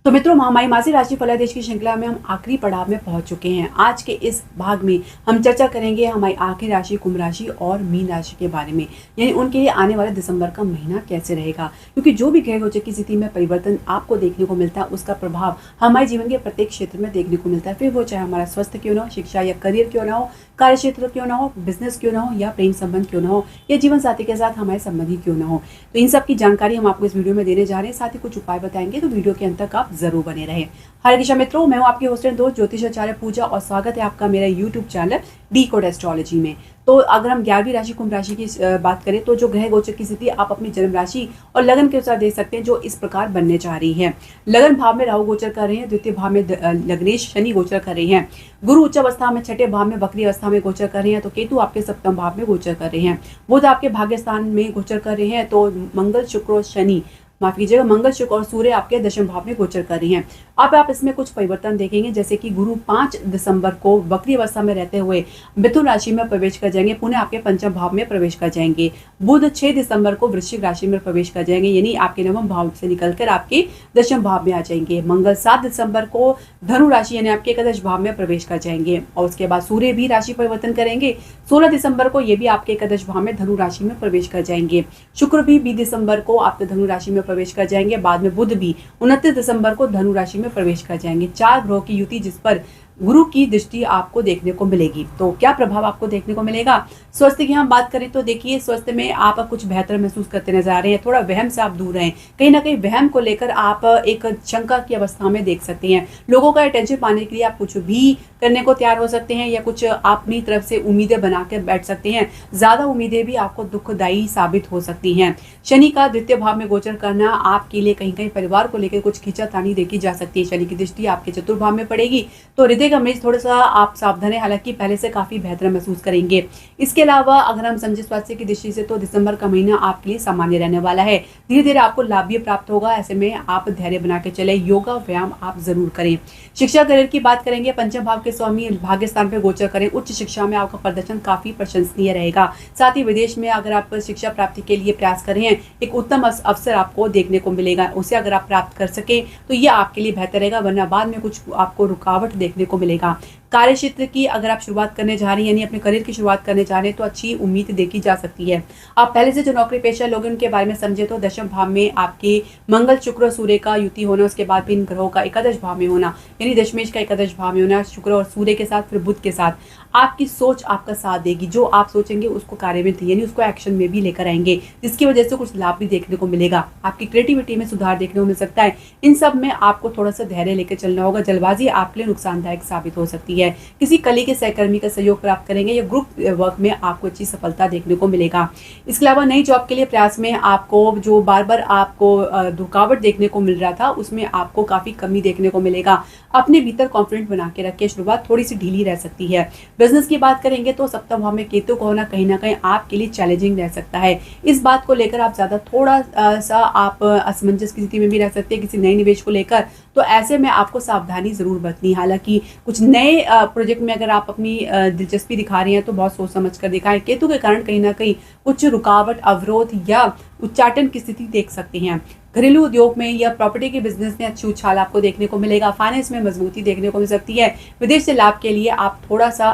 तो मित्रों, महामाई मासिक राशि फलादेश की श्रृंखला में हम आखिरी पड़ाव में पहुंच चुके हैं। आज के इस भाग में हम चर्चा करेंगे हमारी आखिरी राशि कुंभ राशि और मीन राशि के बारे में, यानी उनके लिए आने वाले दिसंबर का महीना कैसे रहेगा। क्योंकि जो भी ग्रह गोचर की स्थिति में परिवर्तन आपको देखने को मिलता है, उसका प्रभाव हमारे जीवन के प्रत्येक क्षेत्र में देखने को मिलता है। फिर वो चाहे हमारा स्वास्थ्य क्यों ना हो, शिक्षा या करियर क्यों ना हो, कार्य क्षेत्र क्यों ना हो, बिजनेस क्यों ना हो, या प्रेम संबंध क्यों ना हो, या जीवन साथी के साथ हमारे संबंधी क्यों ना हो। तो इन सब की जानकारी हम आपको इस वीडियो में देने जा रहे हैं। साथ ही कुछ उपाय बताएंगे, तो वीडियो के अंत तक आप जरूर बने रहें। हरे कृष्ण मित्रों, मैं हूं आपके होस्ट एंड दोस्त ज्योतिषाचार्य पूजा और स्वागत है आपका मेरा यूट्यूब चैनल डीकोड एस्ट्रोलॉजी में। तो अगर हम 11वीं राशि कुंभ राशि की बात करें, तो जो ग्रह गोचर की स्थिति आप अपनी जन्म राशि और लगन के अनुसार देख सकते हैं, जो इस प्रकार बनने जा रही है। लगन भाव में राहु गोचर कर रहे हैं, द्वितीय भाव में लग्नेश शनि गोचर कर रहे हैं, गुरु उच्च अवस्था में छठे भाव में वक्री अवस्था में गोचर कर रहे हैं, तो केतु आपके सप्तम भाव में गोचर कर रहे हैं, बुध आपके भाग्य स्थान में गोचर कर रहे हैं, तो मंगल शुक्र और शनि माफ कीजिएगा मंगल शुक्र और सूर्य आपके दशम भाव में गोचर कर रही हैं। अब आप इसमें कुछ परिवर्तन देखेंगे, जैसे कि गुरु 5 दिसंबर को वक्री अवस्था में रहते हुए मिथुन राशि में प्रवेश कर जाएंगे, पुनः आपके पंचम भाव में प्रवेश कर जाएंगे। बुध 6 दिसंबर को वृश्चिक राशि में प्रवेश कर जाएंगे, यानी आपके नवम भाव से निकलकर आपके दशम भाव में आ जाएंगे। मंगल 7 दिसंबर को धनु राशि यानी आपके एकादश भाव में प्रवेश कर जाएंगे, और उसके बाद सूर्य भी राशि परिवर्तन करेंगे। 16 दिसंबर को ये भी आपके एकादश भाव में धनु राशि में प्रवेश कर जाएंगे। शुक्र भी 20 दिसंबर को आपके धनु राशि में प्रवेश कर जाएंगे। बाद में बुध भी 29 दिसंबर को धनु राशि में प्रवेश कर जाएंगे। 4 ग्रहों की युति जिस पर गुरु की दृष्टि आपको देखने को मिलेगी। तो क्या प्रभाव आपको देखने को मिलेगा? स्वास्थ्य की हम बात करें तो देखिए, स्वास्थ्य में आप कुछ बेहतर महसूस करते नजर आ रहे हैं। थोड़ा वहम से आप दूर रहें। कहीं ना कहीं वहम को लेकर आप एक शंका की अवस्था में देख सकते हैं। लोगों का अटेंशन पाने के लिए आप कुछ भी करने को तैयार हो सकते हैं, या कुछ अपनी तरफ से उम्मीदें बना कर बैठ सकते हैं। ज्यादा उम्मीदें भी आपको दुखदायी साबित हो सकती हैं। शनि का द्वितीय भाव में गोचर करना आपके लिए कहीं कहीं परिवार को लेकर कुछ खींचातानी देखी जा सकती है। शनि की दृष्टि आपके चतुर्भाव में पड़ेगी, तो हृदय का मरीज थोड़ा सा आप सावधान है, हालांकि पहले से काफी बेहतर महसूस करेंगे। इसके अलावा अगर हम समझे स्वास्थ्य की दृष्टि से, तो दिसंबर का महीना आपके लिए सामान्य रहने वाला है। धीरे धीरे आपको लाभ भी प्राप्त होगा। ऐसे में आप धैर्य बना के चले, योगा व्यायाम आप जरूर करें। शिक्षा करियर की बात करेंगे, पंचम भाव के स्वामी भाग्य स्थान पर गोचर करें। उच्च शिक्षा में आपका प्रदर्शन काफी प्रशंसनीय रहेगा। साथ ही विदेश में अगर आप शिक्षा प्राप्ति के लिए प्रयास कर रहे हैं, एक उत्तम अवसर आपको देखने को मिलेगा। उसे अगर आप प्राप्त कर सके तो यह आपके लिए बेहतर रहेगा, वरना बाद में कुछ आपको रुकावट देखने को मिलेगा। कार्य क्षेत्र की अगर आप शुरुआत करने जा रही हैं, यानी अपने करियर की शुरुआत करने जा रहे हैं, तो अच्छी उम्मीद देखी जा सकती है। आप पहले से जो नौकरी पेशा लोग उनके बारे में समझे, तो दशम भाव में आपके मंगल शुक्र सूर्य का युति होना, उसके बाद भी इन ग्रहों का एकादश भाव में होना, यानी दशमेश का एकादश भाव में होना, शुक्र और सूर्य के साथ फिर बुध के साथ, आपकी सोच आपका साथ देगी। जो आप सोचेंगे उसको कार्य में यानी उसको एक्शन में भी लेकर आएंगे, जिसकी वजह से कुछ लाभ भी देखने को मिलेगा। आपकी क्रिएटिविटी में सुधार देखने को मिल सकता है। इन सब में आपको थोड़ा सा धैर्य लेकर चलना होगा। जल्दबाजी आपके लिए नुकसानदायक साबित हो सकती है। किसी कली के सहकर्मी का सहयोग प्राप्त करेंगे, या ग्रुप वर्क में आपको अच्छी सफलता देखने को मिलेगा। इसके अलावा नई जॉब के लिए प्रयास में आपको जो बार बार आपको रुकावट देखने को मिल रहा था, उसमें आपको काफी कमी देखने को मिलेगा। अपने भीतर कॉन्फिडेंट बना के रखिए। शुरुआत थोड़ी सी ढीली रह सकती है। बिजनेस की बात करेंगे तो सप्तम भाव में केतु का होना कहीं ना कहीं आपके लिए चैलेंजिंग रह सकता है। इस बात को लेकर आप ज्यादा थोड़ा सा आप असमंजस की स्थिति में भी रह सकते हैं किसी नए निवेश को लेकर। तो ऐसे में आपको सावधानी जरूर बरतनी। हालांकि कुछ नए प्रोजेक्ट में अगर आप अपनी दिलचस्पी दिखा रही हैं, तो बहुत सोच समझ कर दिखाएं। केतु के कारण कहीं ना कहीं कुछ रुकावट, अवरोध या उच्चाटन की स्थिति देख सकते हैं। घरेलू उद्योग में या प्रॉपर्टी के बिजनेस में अच्छी उछाल आपको देखने को मिलेगा। फाइनेंस में मजबूती देखने को मिल सकती है। विदेश से लाभ के लिए आप थोड़ा सा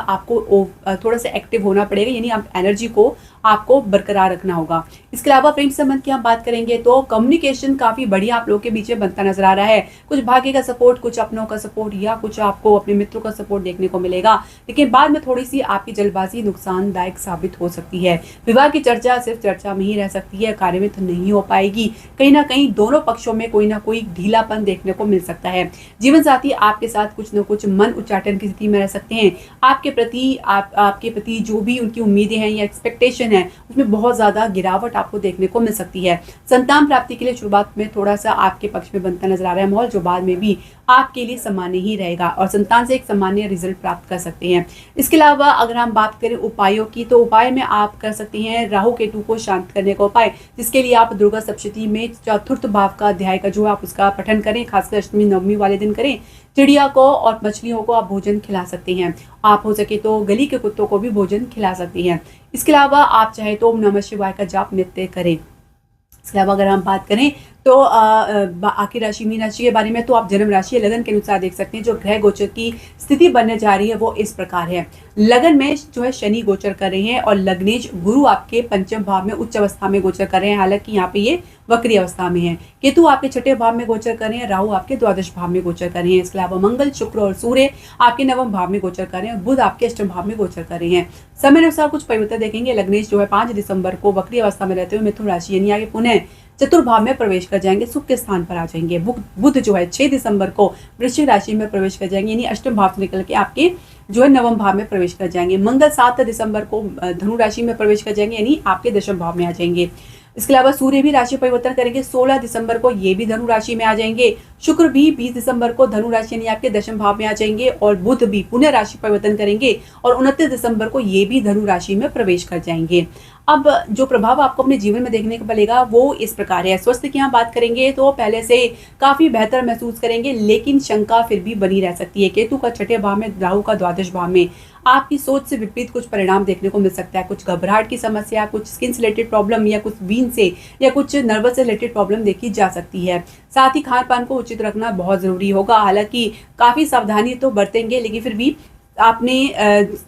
एक्टिव होना पड़ेगा, यानी आप एनर्जी को आपको बरकरार रखना होगा। इसके अलावा प्रेम संबंध की हम बात करेंगे, तो कम्युनिकेशन काफी बढ़िया आप लोगों के बीच में बनता नजर आ रहा है। कुछ भाग्य का सपोर्ट, कुछ अपनों का सपोर्ट, या कुछ आपको अपने मित्रों का सपोर्ट देखने को मिलेगा। लेकिन बाद में थोड़ी सी आपकी जल्दबाजी नुकसानदायक साबित हो सकती है। विवाह की चर्चा सिर्फ चर्चा में ही रह सकती है, कार्य में तो नहीं हो पाएगी। कहीं ना कहीं दोनों पक्षों में कोई ना कोई ढीलापन देखने को मिल सकता है। जीवन साथी आपके साथ कुछ न कुछ मन उच्चाटन की स्थिति में रह सकते हैं। आपके प्रति जो भी उनकी उम्मीदें हैं या एक्सपेक्टेशन है, उसमें बहुत ज्यादा गिरावट आपको देखने को मिल सकती है। संतान प्राप्ति के लिए शुरुआत में थोड़ा सा आपके पक्ष में बनता नजर आ रहा है माहौल, जो बाद में भी आपके लिए सामान्य ही रहेगा, और संतान से एक सामान्य रिजल्ट प्राप्त कर सकते हैं। इसके अलावा अगर हम बात करें उपायों की, तो उपाय में आप कर सकते हैं राहु केतु को शांत करने का उपाय, जिसके लिए आप दुर्गा सप्तशती में चतुर्थ भाव का अध्याय का जो आप उसका पठन करें, खासकर अष्टमी नवमी वाले दिन करें। चिड़िया को और मछलियों को आप भोजन खिला सकते हैं। आप हो सके तो गली के कुत्तों को भी भोजन खिला सकती हैं। इसके अलावा आप चाहे तो ओम नमः शिवाय का जाप नित्य करें। इसके अलावा अगर हम बात करें तो आखिर राशि मीन राशि के बारे में तो आप जन्म राशि लगन के अनुसार देख सकते हैं। जो ग्रह गोचर की स्थिति बनने जा रही है वो इस प्रकार है। लगन में जो है शनि गोचर कर रहे हैं और लग्नेश गुरु आपके पंचम भाव में उच्च अवस्था में गोचर कर रहे हैं, हालांकि यहाँ पे ये वक्री अवस्था में है। केतु आपके छठे भाव में गोचर कर रहे हैं, राहु आपके द्वादश भाव में गोचर कर रहे हैं। इसके अलावा मंगल, शुक्र और सूर्य आपके नवम भाव में गोचर कर रहे हैं और बुध आपके अष्टम भाव में गोचर कर रहे हैं। समय अनुसार कुछ परिवर्तन देखेंगे। लग्नेश जो है 5 दिसंबर को वक्री अवस्था में रहते हुए मिथुन राशि यानी आगे पुनः चतुर्भाव में प्रवेश कर जाएंगे, सुख के स्थान पर आ जाएंगे। बुध जो है 6 दिसंबर को वृश्चिक राशि में प्रवेश कर जाएंगे, यानी अष्टम भाव से निकल के आपके जो है नवम भाव में प्रवेश कर जाएंगे। मंगल 7 दिसंबर को धनु राशि में प्रवेश कर जाएंगे, यानी आपके दशम भाव में आ जाएंगे। इसके अलावा सूर्य भी राशि परिवर्तन करेंगे, 16 दिसंबर को ये भी धनु राशि में आ जाएंगे। शुक्र भी 20 दिसंबर को धनु राशि यानी आपके दशम भाव में आ जाएंगे और बुध भी पुनः राशि परिवर्तन करेंगे और 29 दिसंबर को ये भी धनु राशि में प्रवेश कर जाएंगे। अब जो प्रभाव आपको अपने जीवन में देखने को मिलेगा वो इस प्रकार है। स्वास्थ्य की यहाँ बात करेंगे तो पहले से काफी बेहतर महसूस करेंगे, लेकिन शंका फिर भी बनी रह सकती है। केतु का छठे भाव में, राहु का द्वादश भाव में, आपकी सोच से विपरीत कुछ परिणाम देखने को मिल सकता है। कुछ घबराहट की समस्या, कुछ स्किन से रिलेटेड प्रॉब्लम या कुछ वीन से या कुछ नर्वस से रिलेटेड प्रॉब्लम देखी जा सकती है। साथ ही खान पान को उचित रखना बहुत जरूरी होगा। हालांकि काफी सावधानी तो बरतेंगे, लेकिन फिर भी आपने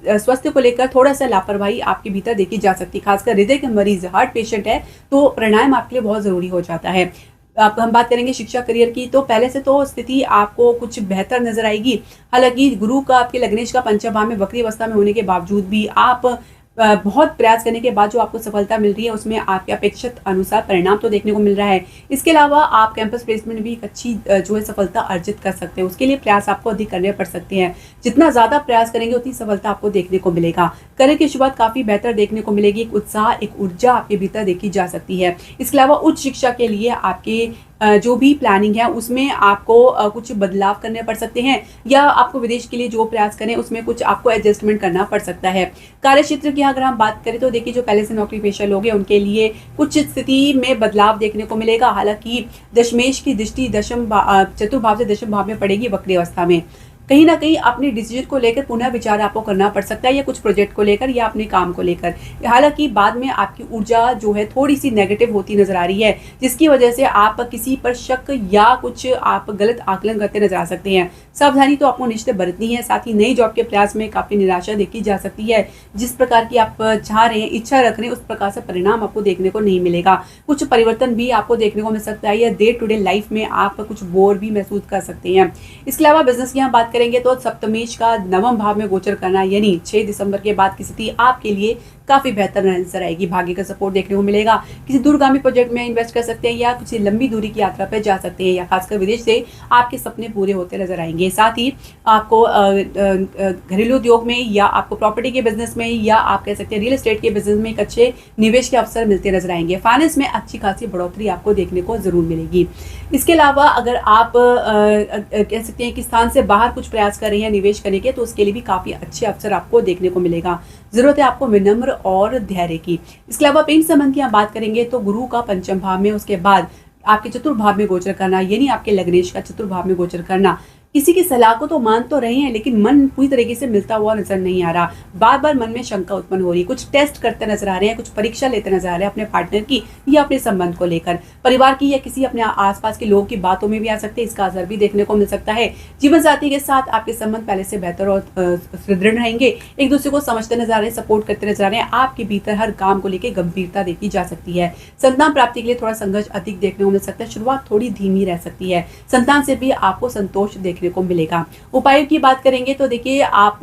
स्वास्थ्य को लेकर थोड़ा सा लापरवाही आपके भीतर देखी जा सकती है। खासकर हृदय के मरीज, हार्ट पेशेंट है तो प्राणायाम आपके लिए बहुत जरूरी हो जाता है। अब हम बात करेंगे शिक्षा करियर की, तो पहले से तो स्थिति आपको कुछ बेहतर नजर आएगी। हालांकि गुरु का आपके लग्नेश का पंचम भाव में वक्री अवस्था में होने के बावजूद भी आप बहुत प्रयास करने के बाद जो आपको सफलता मिल रही है उसमें आपके अपेक्षित अनुसार परिणाम तो देखने को मिल रहा है। इसके अलावा आप कैंपस प्लेसमेंट भी एक अच्छी जो है सफलता अर्जित कर सकते हैं। उसके लिए प्रयास आपको अधिक करने पड़ सकते हैं। जितना ज्यादा प्रयास करेंगे उतनी सफलता आपको देखने को मिलेगा। करियर की शुरुआत काफी बेहतर देखने को मिलेगी। एक उत्साह, एक ऊर्जा आपके भीतर देखी जा सकती है। इसके अलावा उच्च शिक्षा के लिए आपके जो भी प्लानिंग है उसमें आपको कुछ बदलाव करने पड़ सकते हैं, या आपको विदेश के लिए जो प्रयास करें उसमें कुछ आपको एडजस्टमेंट करना पड़ सकता है। कार्य क्षेत्र की अगर हम बात करें तो देखिए, जो पहले से नौकरी पेशा लोग हैं उनके लिए कुछ स्थिति में बदलाव देखने को मिलेगा। हालांकि दशमेश की दृष्टि चतुर्भाव से दशम भाव में पड़ेगी वक्री अवस्था में। कहीं ना कहीं अपने डिसीजन को लेकर पुनः विचार आपको करना पड़ सकता है, या कुछ प्रोजेक्ट को लेकर या अपने काम को लेकर। हालांकि बाद में आपकी ऊर्जा जो है थोड़ी सी नेगेटिव होती नजर आ रही है, जिसकी वजह से आप किसी पर शक या कुछ आप गलत आकलन करते नजर आ सकते हैं। सावधानी तो आपको निश्चित बरतनी है। साथ ही नई जॉब के प्रयास में काफी निराशा देखी जा सकती है। जिस प्रकार की आप चाह रहे हैं, इच्छा रख रहे हैं, उस प्रकार से परिणाम आपको देखने को नहीं मिलेगा। कुछ परिवर्तन भी आपको देखने को मिल सकता है, या डे टू डे लाइफ में आप कुछ बोर भी महसूस कर सकते हैं। इसके अलावा बिजनेस की हम बात करेंगे तो सप्तमेश का नवम भाव में गोचर करना, यानी 6 दिसंबर के बाद की स्थिति आपके लिए काफी बेहतर नजर आएगी। भाग्य का सपोर्ट देखने को मिलेगा। किसी दूरगामी प्रोजेक्ट में इन्वेस्ट कर सकते हैं, या किसी लंबी दूरी की यात्रा पर जा सकते हैं, या खासकर विदेश से आपके सपने पूरे होते नजर आएंगे। साथ ही आपको घरेलू उद्योग में, या आपको प्रॉपर्टी के बिजनेस में, या आप कह सकते हैं रियल एस्टेट के बिजनेस में एक अच्छे निवेश के अवसर मिलते नजर आएंगे। फाइनेंस में अच्छी खासी बढ़ोतरी आपको देखने को जरूर मिलेगी। इसके अलावा अगर आप कह सकते हैं कि स्थान से बाहर कुछ प्रयास कर रहे हैं निवेश करने के, तो उसके लिए भी काफी अच्छे अवसर आपको देखने को मिलेगा। जरूरत है आपको विनम्र और धैर्य की। इसके अलावा प्रेम संबंध की आप बात करेंगे तो गुरु का पंचम भाव में, उसके बाद आपके चतुर्भाव में गोचर करना, यानी आपके लग्नेश का चतुर्भाव में गोचर करना। किसी की सलाह को तो मान तो रहे हैं, लेकिन मन पूरी तरीके से मिलता हुआ नजर नहीं आ रहा। बार बार मन में शंका उत्पन्न हो रही है। कुछ टेस्ट करते नजर आ रहे हैं, कुछ परीक्षा लेते नजर आ रहे हैं अपने पार्टनर की या अपने संबंध को लेकर। परिवार की या किसी अपने आसपास के लोगों की बातों में भी आ सकते हैं, इसका असर भी देखने को मिल सकता है। जीवन साथी के साथ आपके संबंध पहले से बेहतर और सुदृढ़ रहेंगे। एक दूसरे को समझते नजर आ रहे हैं, सपोर्ट करते नजर आ रहे हैं। आपके भीतर हर काम को लेकर गंभीरता देखी जा सकती है। संतान प्राप्ति के लिए थोड़ा संघर्ष अधिक देखने को मिल सकता है। शुरुआत थोड़ी धीमी रह सकती है। संतान से भी आपको संतोष देखने को मिलेगा। उपायों की बात करेंगे तो देखिए, आप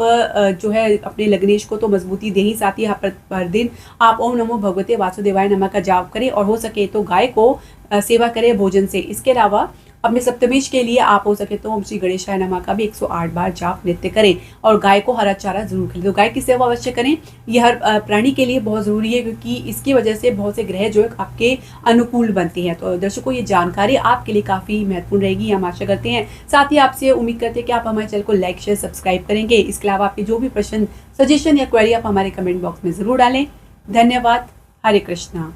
जो है अपने लग्नेश को तो मजबूती दे ही, साथ ही हर दिन आप ओम नमो भगवते वासुदेवाय नमः का जाप करें, और हो सके तो गाय को सेवा करें भोजन से। इसके अलावा अपने सप्तमेश के लिए आप हो सके तो ओम श्री गणेशाय नमः का भी 108 बार जाप नृत्य करें, और गाय को हरा चारा जरूर खिलाएं। तो गाय की सेवा अवश्य करें। यह हर प्राणी के लिए बहुत जरूरी है, क्योंकि इसकी वजह से बहुत से ग्रह जो है आपके अनुकूल बनते हैं। तो दर्शकों, ये जानकारी आपके लिए काफी महत्वपूर्ण रहेगी, हम आशा करते हैं। साथ ही आपसे उम्मीद करते हैं कि आप हमारे चैनल को लाइक शेयर सब्सक्राइब करेंगे। इसके अलावा आपके जो भी प्रश्न, सजेशन या क्वेरी आप हमारे कमेंट बॉक्स में जरूर डालें। धन्यवाद। हरे कृष्णा।